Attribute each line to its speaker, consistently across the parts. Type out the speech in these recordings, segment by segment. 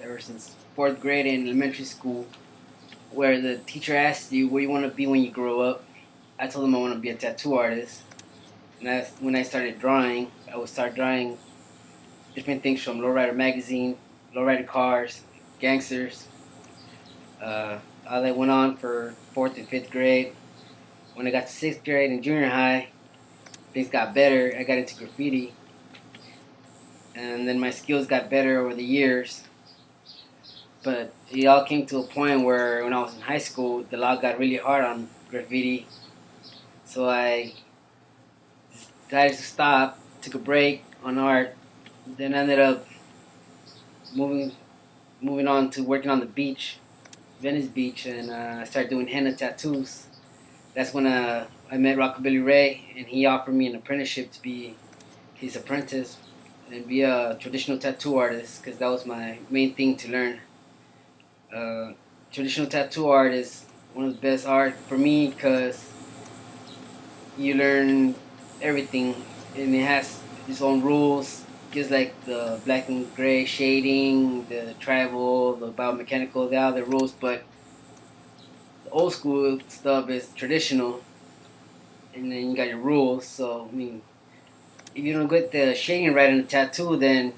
Speaker 1: ever since 4th grade in elementary school, where the teacher asked you what you want to be when you grow up. I told him I want to be a tattoo artist. And when I started drawing, I would start drawing different things from Lowrider magazine, lowrider cars, gangsters. Uh, all that went on for 4th and 5th grade. When I got to 6th grade in junior high, things got better. I got into graffiti, and then my skills got better over the years. But it all came to a point where when I was in high school, the law got really hard on graffiti. So I decided to stop, took a break on art, then ended up moving on to working on the beach, Venice Beach, and I started doing henna tattoos. That's when I met Rockabilly Ray, and he offered me an apprenticeship to be his apprentice and be a traditional tattoo artist, because that was my main thing to learn. Traditional tattoo art is one of the best art for me because you learn everything, and it has its own rules, just like the black and gray shading, the tribal, the biomechanical, they all have their rules, but the old school stuff is traditional, and then you got your rules. So I mean, if you don't get the shading right in the tattoo, then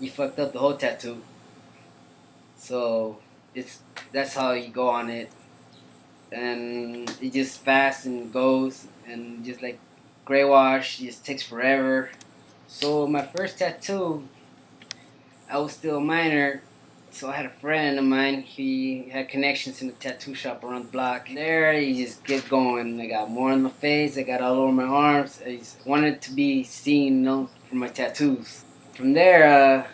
Speaker 1: you fucked up the whole tattoo. So that's how you go on it, and it just fast and goes, and just like gray wash, it just takes forever. So my first tattoo, I was still a minor, so I had a friend of mine. He had connections in the tattoo shop around the block. There, you just get going. I got more on my face. I got all over my arms. I just wanted to be seen, for my tattoos. From there,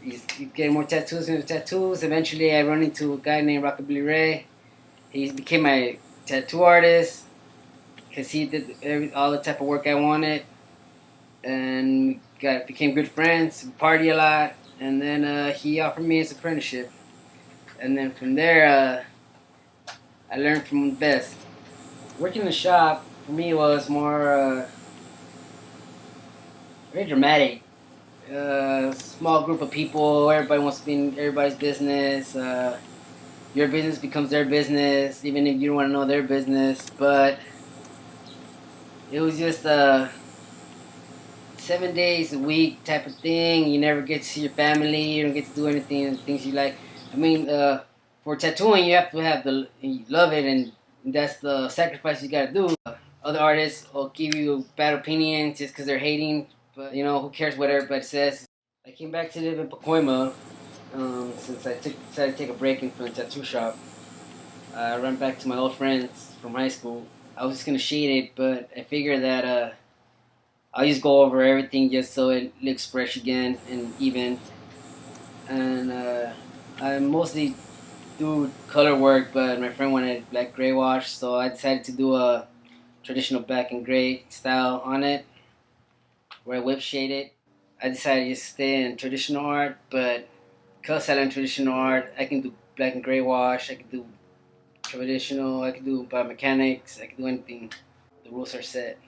Speaker 1: you get more tattoos and tattoos. Eventually, I run into a guy named Rockabilly Ray. He became my tattoo artist because he did all the type of work I wanted, and became good friends. We party a lot, and then he offered me his apprenticeship, and then from there, I learned from the best. Working in the shop for me was more very dramatic. Small group of people. Everybody wants to be in everybody's business. Your business becomes their business, even if you don't want to know their business. But it was just 7 days a week type of thing. You never get to see your family. You don't get to do anything, things you like. I mean, for tattooing, you have to you love it, and that's the sacrifice you gotta do. Other artists will give you bad opinions just because they're hating, but who cares what everybody says. I came back to live in Pacoima since I decided to take a break from the tattoo shop. I ran back to my old friends from high school. I was just gonna shade it, but I figured that I'll just go over everything just so it looks fresh again and even. And I mostly do color work, but my friend wanted black gray wash, so I decided to do a traditional black and gray style on it, where I whip shade it. I decided to just stay in traditional art, but because I learned traditional art, I can do black and gray wash, I can do traditional, I can do biomechanics, I can do anything. The rules are set.